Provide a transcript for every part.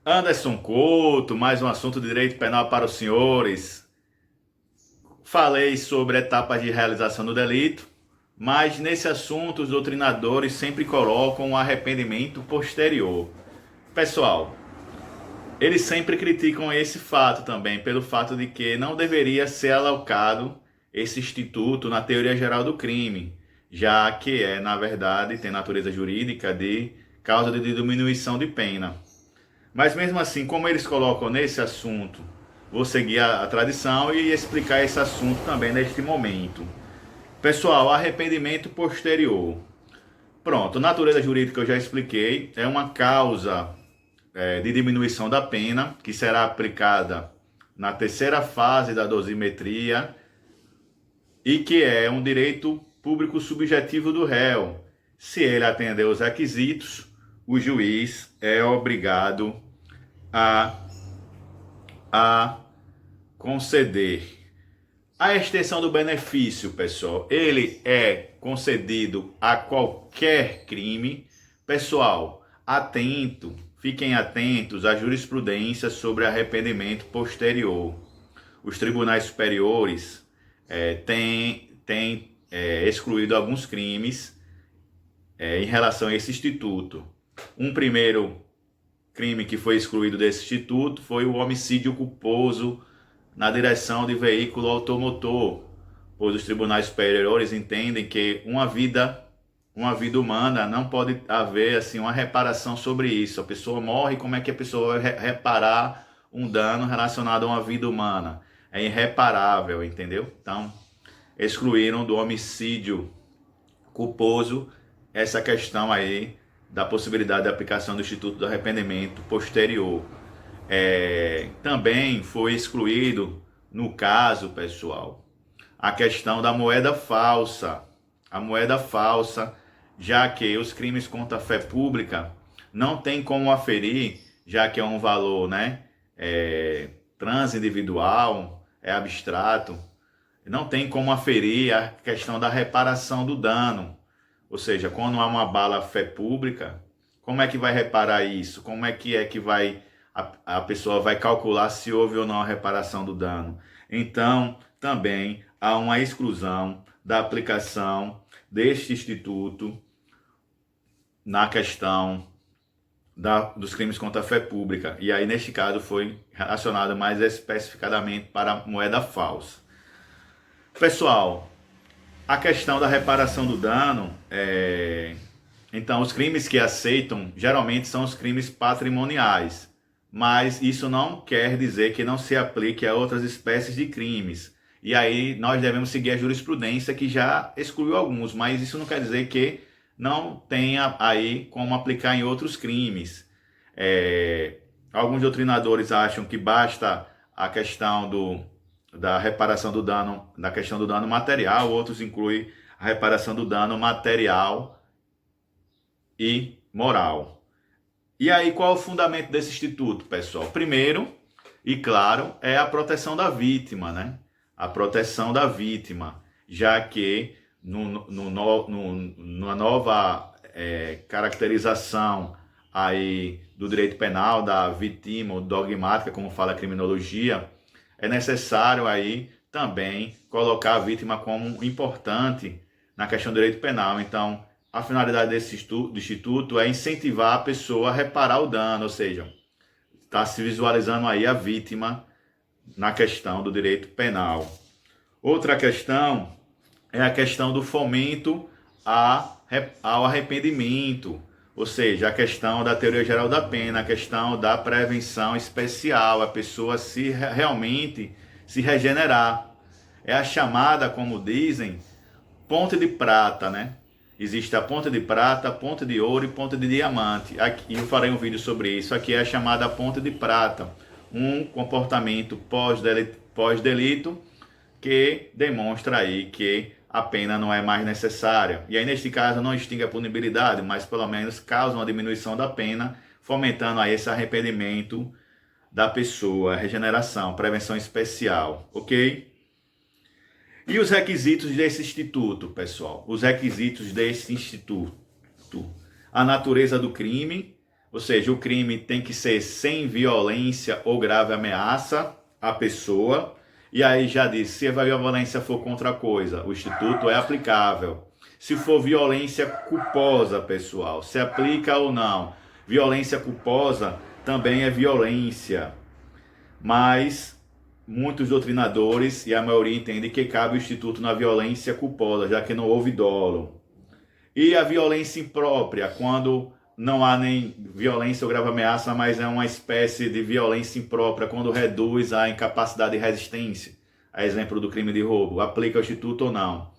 Anderson Couto, mais um assunto de direito penal para os senhores. Falei sobre etapas de realização do delito, mas nesse assunto os doutrinadores sempre colocam o arrependimento posterior. Pessoal, eles sempre criticam esse fato também, pelo fato de que não deveria ser alocado esse instituto na teoria geral do crime, já que na verdade, tem natureza jurídica de causa de diminuição de pena. Mas mesmo assim, como eles colocam nesse assunto, vou seguir a tradição e explicar esse assunto também neste momento. Pessoal, arrependimento posterior. Pronto, natureza jurídica eu já expliquei, é uma causa de diminuição da pena que será aplicada na terceira fase da dosimetria e que é um direito público subjetivo do réu. Se ele atender os requisitos, o juiz é obrigado a, a conceder. A extensão do benefício, pessoal, ele é concedido a qualquer crime. Pessoal, fiquem atentos à jurisprudência sobre arrependimento posterior. Os tribunais superiores têm excluído alguns crimes em relação a esse instituto. Um primeiro crime que foi excluído desse instituto foi o homicídio culposo na direção de veículo automotor, pois os tribunais superiores entendem que uma vida humana não pode haver assim uma reparação sobre isso. A pessoa morre, como é que a pessoa vai reparar um dano relacionado a uma vida humana? É irreparável, entendeu? Então, excluíram do homicídio culposo essa questão aí da possibilidade de aplicação do Instituto do Arrependimento posterior. Também foi excluído, no caso, pessoal, a questão da moeda falsa. A moeda falsa, já que os crimes contra a fé pública não tem como aferir, já que é um valor, transindividual, é abstrato, não tem como aferir a questão da reparação do dano. Ou seja, quando há uma bala fé pública, como é que vai reparar isso? Como é que a pessoa vai calcular se houve ou não a reparação do dano? Então, também há uma exclusão da aplicação deste instituto na questão dos crimes contra a fé pública. E aí, neste caso, foi relacionado mais especificadamente para a moeda falsa. Pessoal, a questão da reparação do dano, então os crimes que aceitam geralmente são os crimes patrimoniais, mas isso não quer dizer que não se aplique a outras espécies de crimes. E aí nós devemos seguir a jurisprudência que já excluiu alguns, mas isso não quer dizer que não tenha aí como aplicar em outros crimes. Alguns doutrinadores acham que basta a questão da reparação do dano, da questão do dano material, outros incluem a reparação do dano material e moral. E aí, qual é o fundamento desse instituto, pessoal? Primeiro, e claro, é a proteção da vítima, né? A proteção da vítima, já que numa nova caracterização aí do direito penal da vítima, ou dogmática, como fala a criminologia, é necessário aí também colocar a vítima como importante na questão do direito penal. Então, a finalidade desse instituto é incentivar a pessoa a reparar o dano, ou seja, está se visualizando aí a vítima na questão do direito penal. Outra questão é a questão do fomento ao arrependimento, ou seja, a questão da teoria geral da pena, a questão da prevenção especial, a pessoa realmente se regenerar. É a chamada, como dizem, ponte de prata, né? Existe a ponta de prata, a ponta de ouro e ponta de diamante. Aqui eu farei um vídeo sobre isso. Aqui é a chamada ponta de prata, um comportamento pós-delito que demonstra aí que a pena não é mais necessária. E aí, neste caso, não extingue a punibilidade, mas pelo menos causa uma diminuição da pena, fomentando aí esse arrependimento da pessoa, regeneração, prevenção especial, ok? E os requisitos desse instituto, pessoal? Os requisitos desse instituto: a natureza do crime, Ou seja, o crime tem que ser sem violência ou grave ameaça à pessoa. E aí já disse, se a violência for contra a coisa, o instituto é aplicável. Se for violência culposa, pessoal, se aplica ou não. Violência culposa também é violência. Mas muitos doutrinadores e a maioria entendem que cabe o instituto na violência culposa, já que não houve dolo. E a violência imprópria, quando não há nem violência ou grave ameaça, mas é uma espécie de violência imprópria, quando reduz a incapacidade de resistência. A exemplo do crime de roubo. Aplica o instituto ou não?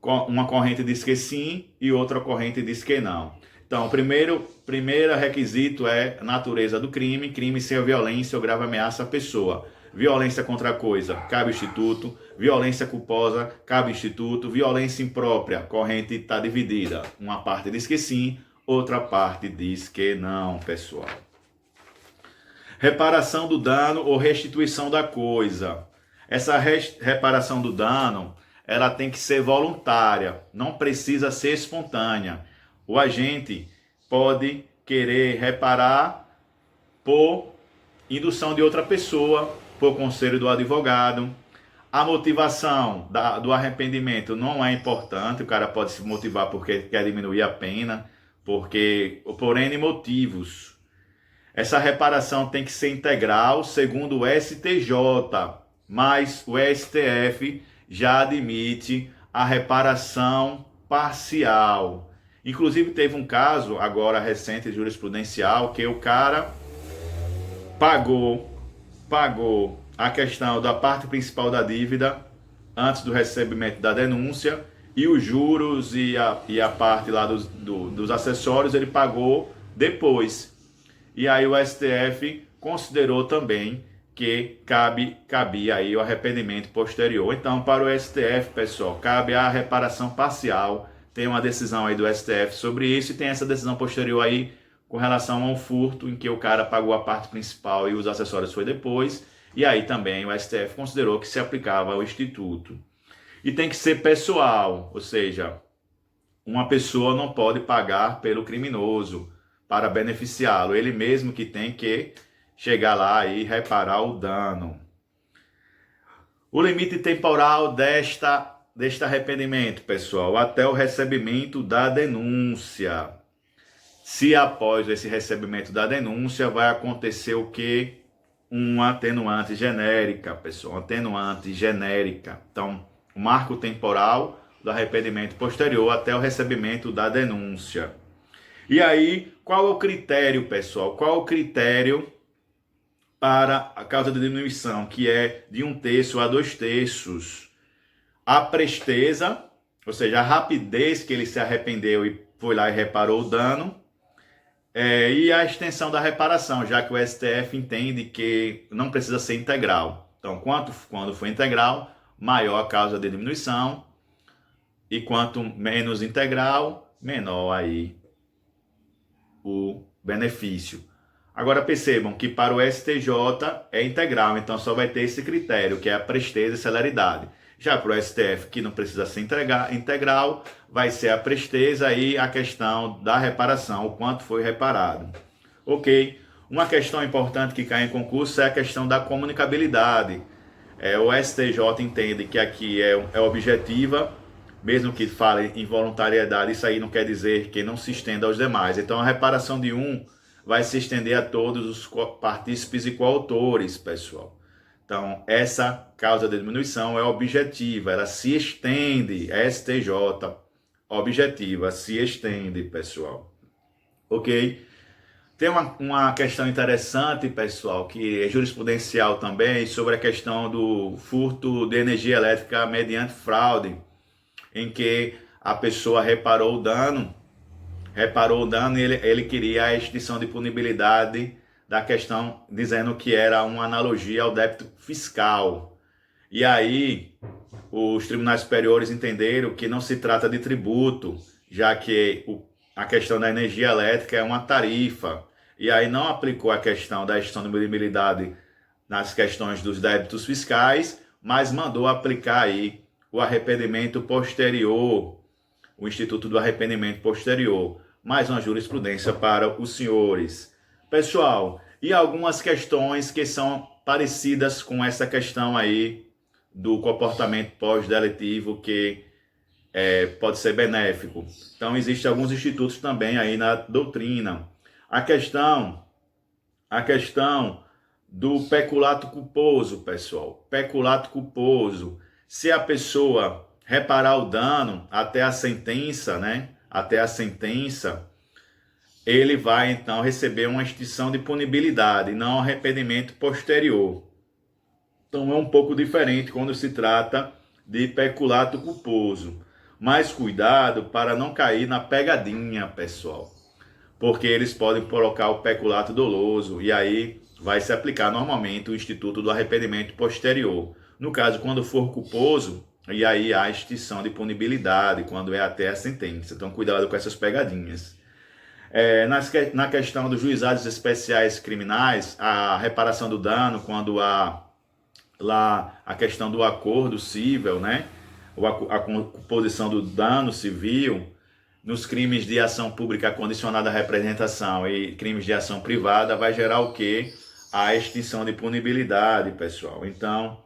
Uma corrente diz que sim e outra corrente diz que não. Então, o primeiro requisito é a natureza do crime. Crime sem violência ou grave ameaça à pessoa. Violência contra a coisa, cabe o instituto. Violência culposa, cabe o instituto. Violência imprópria, a corrente está dividida. Uma parte diz que sim, outra parte diz que não, pessoal. Reparação do dano ou restituição da coisa. Essa reparação do dano, ela tem que ser voluntária, não precisa ser espontânea. O agente pode querer reparar por indução de outra pessoa, por conselho do advogado. A motivação do arrependimento não é importante, o cara pode se motivar porque quer diminuir a pena, porque por N motivos. Essa reparação tem que ser integral, segundo o STJ, mas o STF já admite a reparação parcial. Inclusive teve um caso agora recente jurisprudencial que o cara pagou a questão da parte principal da dívida antes do recebimento da denúncia e os juros e a parte lá dos acessórios ele pagou depois. E aí o STF considerou também que cabia aí o arrependimento posterior. Então, para o STF, pessoal, cabe a reparação parcial. Tem uma decisão aí do STF sobre isso e tem essa decisão posterior aí com relação ao furto, em que o cara pagou a parte principal e os acessórios foi depois. E aí também o STF considerou que se aplicava ao instituto. E tem que ser pessoal, ou seja, uma pessoa não pode pagar pelo criminoso para beneficiá-lo. Ele mesmo que tem que chegar lá e reparar o dano. O limite temporal deste arrependimento, pessoal, até o recebimento da denúncia. Se após esse recebimento da denúncia vai acontecer o quê? Uma atenuante genérica, pessoal, atenuante genérica. Então, o marco temporal do arrependimento posterior até o recebimento da denúncia. E aí, qual é o critério, pessoal? Qual é o critério para a causa de diminuição, que é de 1/3 a 2/3? A presteza, ou seja, a rapidez que ele se arrependeu e foi lá e reparou o dano, e a extensão da reparação, já que o STF entende que não precisa ser integral. Então, quando for integral, maior a causa de diminuição, e quanto menos integral, menor aí o benefício. Agora percebam que para o STJ é integral, então só vai ter esse critério, que é a presteza e celeridade. Já para o STF, que não precisa ser integral, vai ser a presteza e a questão da reparação, o quanto foi reparado. Ok? Uma questão importante que cai em concurso é a questão da comunicabilidade. O STJ entende que aqui é objetiva, mesmo que fale em voluntariedade, isso aí não quer dizer que não se estenda aos demais. Então a reparação de um vai se estender a todos os partícipes e coautores, pessoal. Então, essa causa de diminuição é objetiva, ela se estende, STJ, objetiva, se estende, pessoal. Ok? Tem uma questão interessante, pessoal, que é jurisprudencial também, sobre a questão do furto de energia elétrica mediante fraude, em que a pessoa reparou o dano e ele queria a extinção de punibilidade da questão, dizendo que era uma analogia ao débito fiscal. E aí, os tribunais superiores entenderam que não se trata de tributo, já que a questão da energia elétrica é uma tarifa. E aí não aplicou a questão da extinção de punibilidade nas questões dos débitos fiscais, mas mandou aplicar aí o arrependimento posterior, o Instituto do Arrependimento Posterior. mais uma jurisprudência para os senhores. Pessoal, e algumas questões que são parecidas com essa questão aí do comportamento pós-deletivo que pode ser benéfico. Então, existem alguns institutos também aí na doutrina. A questão do peculato culposo, pessoal. Peculato culposo. Se a pessoa reparar o dano até a sentença, né? Até a sentença, ele vai então receber uma extinção de punibilidade, não arrependimento posterior. Então é um pouco diferente quando se trata de peculato culposo. Mas cuidado para não cair na pegadinha, pessoal. Porque eles podem colocar o peculato doloso e aí vai se aplicar normalmente o instituto do arrependimento posterior. No caso, quando for culposo, e aí há extinção de punibilidade, quando é até a sentença. Então, cuidado com essas pegadinhas. Na questão dos juizados especiais criminais, a reparação do dano, quando há lá a questão do acordo civil, né? A composição do dano civil, nos crimes de ação pública condicionada à representação e crimes de ação privada, vai gerar o quê? A extinção de punibilidade, pessoal. Então,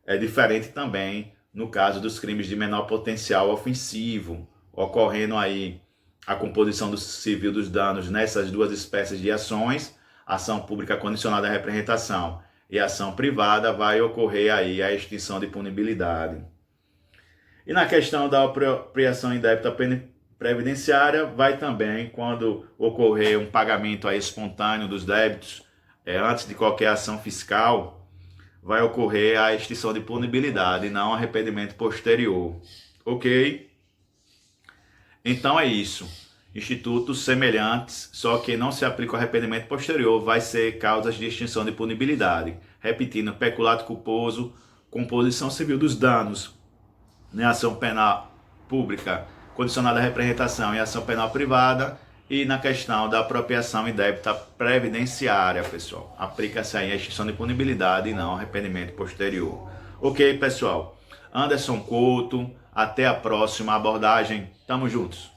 é diferente também no caso dos crimes de menor potencial ofensivo, ocorrendo aí a composição do civil dos danos nessas duas espécies de ações, ação pública condicionada à representação e ação privada, vai ocorrer aí a extinção de punibilidade. E na questão da apropriação indébita previdenciária, vai também, quando ocorrer um pagamento aí espontâneo dos débitos, antes de qualquer ação fiscal, vai ocorrer a extinção de punibilidade e não arrependimento posterior. Ok? Então é isso. Institutos semelhantes, só que não se aplica o arrependimento posterior, vai ser causas de extinção de punibilidade. Repetindo, peculato culposo, composição civil dos danos, né, ação penal pública condicionada à representação e ação penal privada, e na questão da apropriação indébita previdenciária, pessoal. Aplica-se aí a extinção de punibilidade e não arrependimento posterior. Ok, pessoal? Anderson Couto, até a próxima abordagem. Tamo juntos.